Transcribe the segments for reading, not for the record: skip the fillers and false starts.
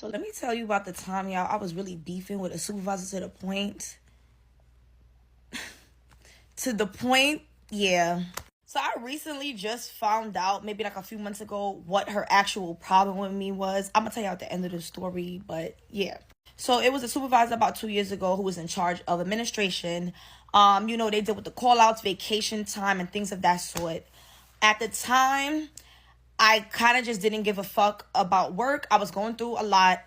So let me tell you about the time, y'all, I was really beefing with a supervisor to the point. Yeah. So I recently just found out, maybe like a few months ago, what her actual problem with me was. I'm going to tell you at the end of the story, but yeah. So it was a supervisor about 2 years ago who was in charge of administration. They deal with the call outs, vacation time, and things of that sort. At the time, I kind of just didn't give a fuck about work. I was going through a lot.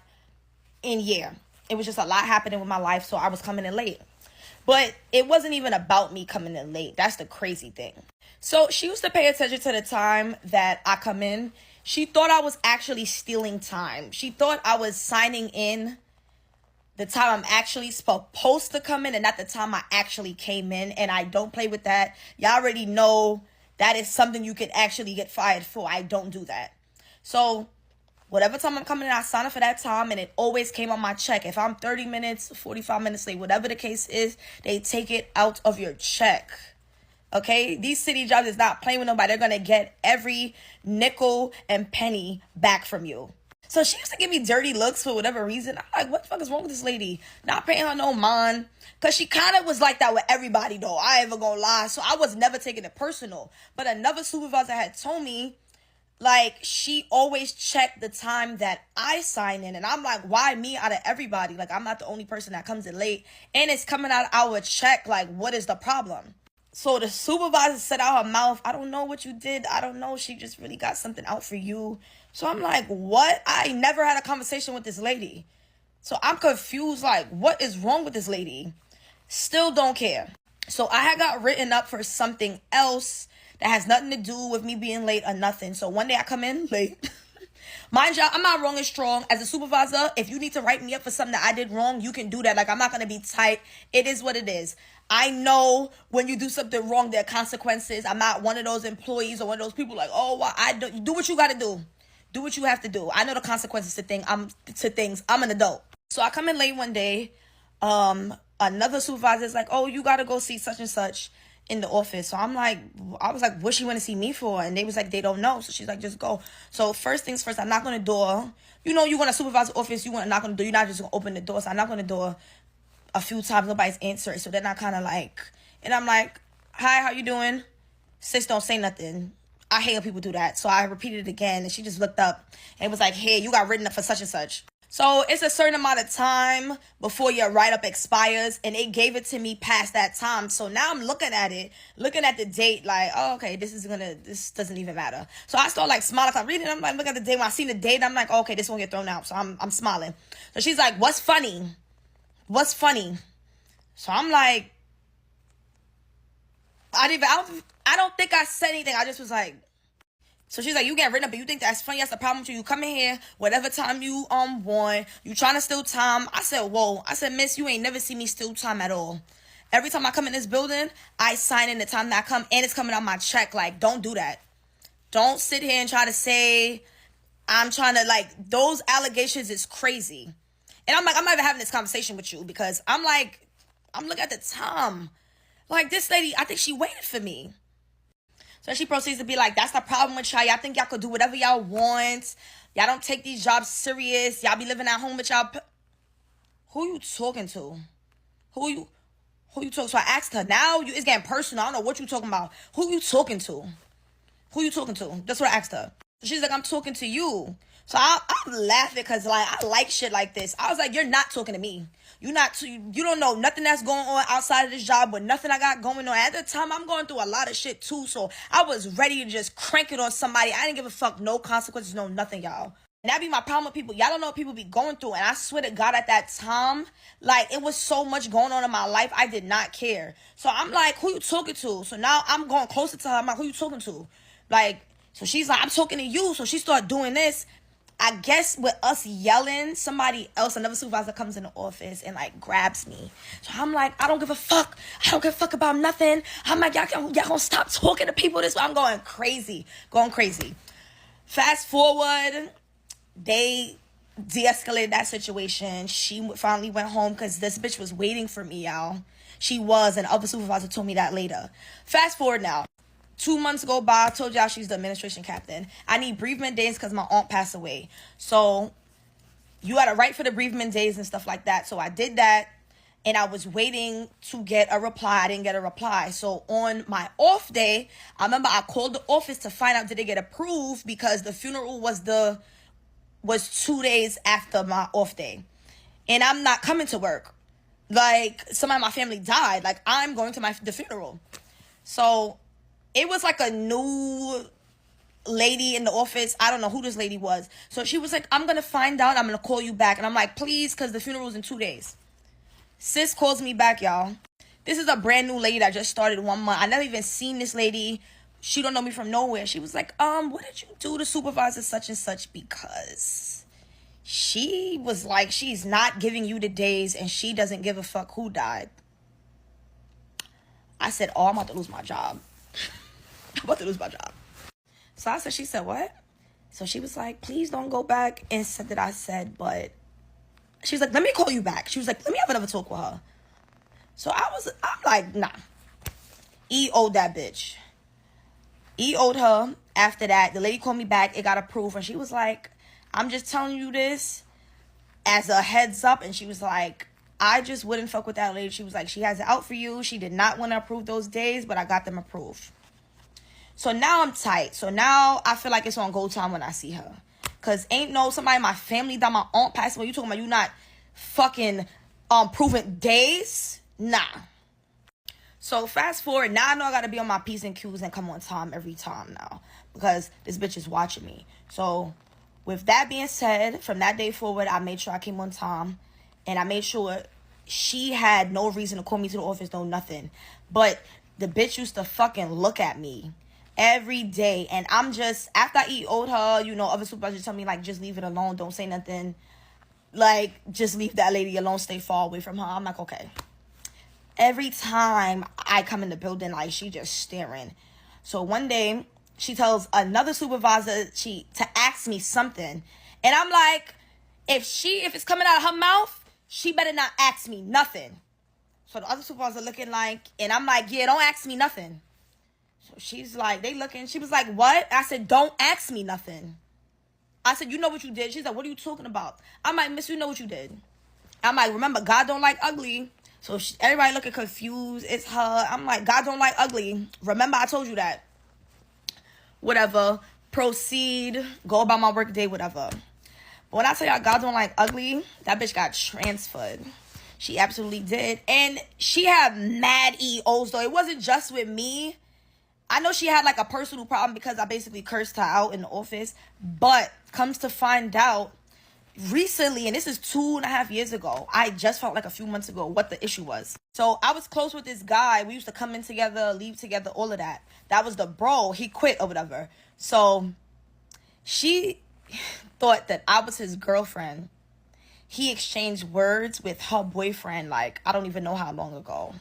And yeah, it was just a lot happening with my life, so I was coming in late. But it wasn't even about me coming in late. That's the crazy thing. So she used to pay attention to the time that I come in. She thought I was actually stealing time. She thought I was signing in the time I'm actually supposed to come in and not the time I actually came in. And I don't play with that. Y'all already know that is something you could actually get fired for. I don't do that. So whatever time I'm coming in, I sign up for that time, and it always came on my check. If I'm 30 minutes, 45 minutes late, whatever the case is, they take it out of your check. Okay? These city jobs is not playing with nobody. They're going to get every nickel and penny back from you. So she used to give me dirty looks for whatever reason. I'm like, what the fuck is wrong with this lady? Not paying her no mind. Because she kind of was like that with everybody, though. I ain't even gonna lie. So I was never taking it personal. But another supervisor had told me, like, she always checked the time that I sign in. And I'm like, why me out of everybody? Like, I'm not the only person that comes in late. And it's coming out of our check. Like, what is the problem? So the supervisor said out her mouth, I don't know what you did. I don't know. She just really got something out for you. So I'm like, what? I never had a conversation with this lady. So I'm confused. Like, what is wrong with this lady? Still don't care. So I had got written up for something else that has nothing to do with me being late or nothing. So one day I come in late. Mind you, I'm not wrong and strong. As a supervisor, if you need to write me up for something that I did wrong, you can do that. Like, I'm not going to be tight. It is what it is. I know when you do something wrong, there are consequences. I'm not one of those employees or one of those people like, oh, well, do what you got to do. Do what you have to do. I know the consequences to things. I'm an adult. So I come in late one day. Another supervisor is like, oh, you got to go see such and such in the office. So I was like, what she want to see me for? And they was like, they don't know. So she's like, just go. So first things first, I knock on the door. You know, you want to supervise the office, you want to knock on the door. You're not just going to open the door. So I knock on the door a few times. Nobody's answering. So then I kind of like, and I'm like, hi, how you doing? Sis, don't say nothing. I hate when people do that. So I repeated it again, and she just looked up and was like, hey, you got written up for such and such. So it's a certain amount of time before your write-up expires, and they gave it to me past that time. So now I'm looking at the date, like, oh, okay, this doesn't even matter. So I start like smiling. I'm reading, I'm like, look at the date. When I see the date, I'm like, oh, okay, this won't get thrown out. So I'm smiling. So she's like, what's funny? What's funny? So I'm like, I don't think I said anything. I just was like, so she's like, you get written up, but you think that's funny? That's the problem with you. You come in here, whatever time you want. You trying to steal time. I said, whoa. I said, miss, you ain't never seen me steal time at all. Every time I come in this building, I sign in the time that I come, and it's coming out my check. Like, don't do that. Don't sit here and try to say I'm trying to, like, those allegations is crazy. And I'm like, I'm not even having this conversation with you because I'm looking at the time. Like, this lady, I think she waited for me. So she proceeds to be like, that's the problem with y'all. Y'all think y'all could do whatever y'all want. Y'all don't take these jobs serious. Y'all be living at home with y'all. Who you talking to? Who you talking? So I asked her, now it's getting personal. I don't know what you talking about. Who you talking to? Who you talking to? That's what I asked her. So she's like, I'm talking to you. So I'm laughing because, like, I like shit like this. I was like, you're not talking to me. You don't know nothing that's going on outside of this job with nothing I got going on. At the time, I'm going through a lot of shit too. So I was ready to just crank it on somebody. I didn't give a fuck. No consequences, no nothing, y'all. And that be my problem with people. Y'all don't know what people be going through. And I swear to God, at that time, like, it was so much going on in my life. I did not care. So I'm like, who you talking to? So now I'm going closer to her. I'm like, who you talking to? Like, so she's like, I'm talking to you. So she started doing this. I guess with us yelling, somebody else, another supervisor comes in the office and, like, grabs me. So I'm like, I don't give a fuck. I don't give a fuck about nothing. I'm like, y'all gonna stop talking to people this way. I'm going crazy. Fast forward, they de-escalated that situation. She finally went home because this bitch was waiting for me, y'all. She was, and the other supervisor told me that later. Fast forward now. 2 months go by. I told y'all she's the administration captain. I need bereavement days because my aunt passed away. So you gotta write for the bereavement days and stuff like that. So I did that, and I was waiting to get a reply. I didn't get a reply. So on my off day, I remember I called the office to find out did it get approved, because the funeral was 2 days after my off day. And I'm not coming to work. Like, somebody in my family died. Like, I'm going to the funeral. So it was like a new lady in the office. I don't know who this lady was. So she was like, I'm going to find out. I'm going to call you back. And I'm like, please, because the funeral's in 2 days. Sis calls me back, y'all. This is a brand new lady that just started 1 month. I never even seen this lady. She don't know me from nowhere. She was like, what did you do to supervisor such and such? Because she was like, she's not giving you the days and she doesn't give a fuck who died. I said, I'm about to lose my job. I'm about to lose my job. So I said, she said, what? So she was like, please don't go back and said that I said, but she was like, let me call you back. She was like, let me have another talk with her. So I'm like, nah. E owed that bitch. E owed her. After that, the lady called me back. It got approved. And she was like, I'm just telling you this as a heads up. And she was like, I just wouldn't fuck with that lady. She was like, she has it out for you. She did not want to approve those days, but I got them approved. So now I'm tight. So now I feel like it's on go time when I see her. Because ain't no somebody in my family that my aunt passed away. You talking about you not fucking proving days? Nah. So fast forward. Now I know I got to be on my P's and Q's and come on time every time now. Because this bitch is watching me. So with that being said, from that day forward, I made sure I came on time. And I made sure she had no reason to call me to the office, no nothing. But the bitch used to fucking look at me every day. And I'm just, after I owed her, you know, other supervisors tell me, like, just leave it alone. Don't say nothing. Like, just leave that lady alone. Stay far away from her. I'm like, okay. Every time I come in the building, like, she just staring. So one day, she tells another supervisor to ask me something. And I'm like, if it's coming out of her mouth, she better not ask me nothing. So the other supervisor looking like, and I'm like, yeah, don't ask me nothing. So she's like, they looking, she was like, what? I said, don't ask me nothing. I said, you know what you did? She's like, what are you talking about? I'm like, miss, you know what you did. I'm like, remember, God don't like ugly. So everybody looking confused. It's her. I'm like, God don't like ugly. Remember, I told you that. Whatever. Proceed. Go about my work day, whatever. But when I tell y'all God don't like ugly, that bitch got transferred. She absolutely did. And she had mad EOs, though. It wasn't just with me. I know she had, like, a personal problem because I basically cursed her out in the office. But comes to find out, recently, and this is 2.5 years ago, I just felt like a few months ago what the issue was. So I was close with this guy. We used to come in together, leave together, all of that. That was the bro. He quit or whatever. So she thought that I was his girlfriend. He exchanged words with her boyfriend, like, I don't even know how long ago.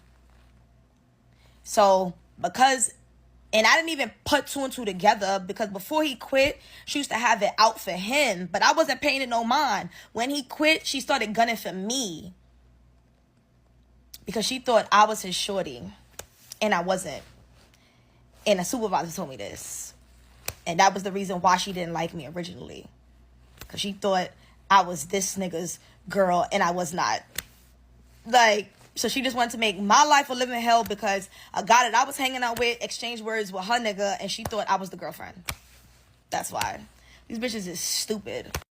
So because, and I didn't even put two and two together, because before he quit, she used to have it out for him, but I wasn't paying it no mind. When he quit, she started gunning for me because she thought I was his shorty, and I wasn't. And the supervisor told me this, and that was the reason why she didn't like me originally, because she thought I was this nigga's girl, and I was not. Like, so she just wanted to make my life a living hell because a guy that I was hanging out with exchanged words with her nigga, and she thought I was the girlfriend. That's why. These bitches is stupid.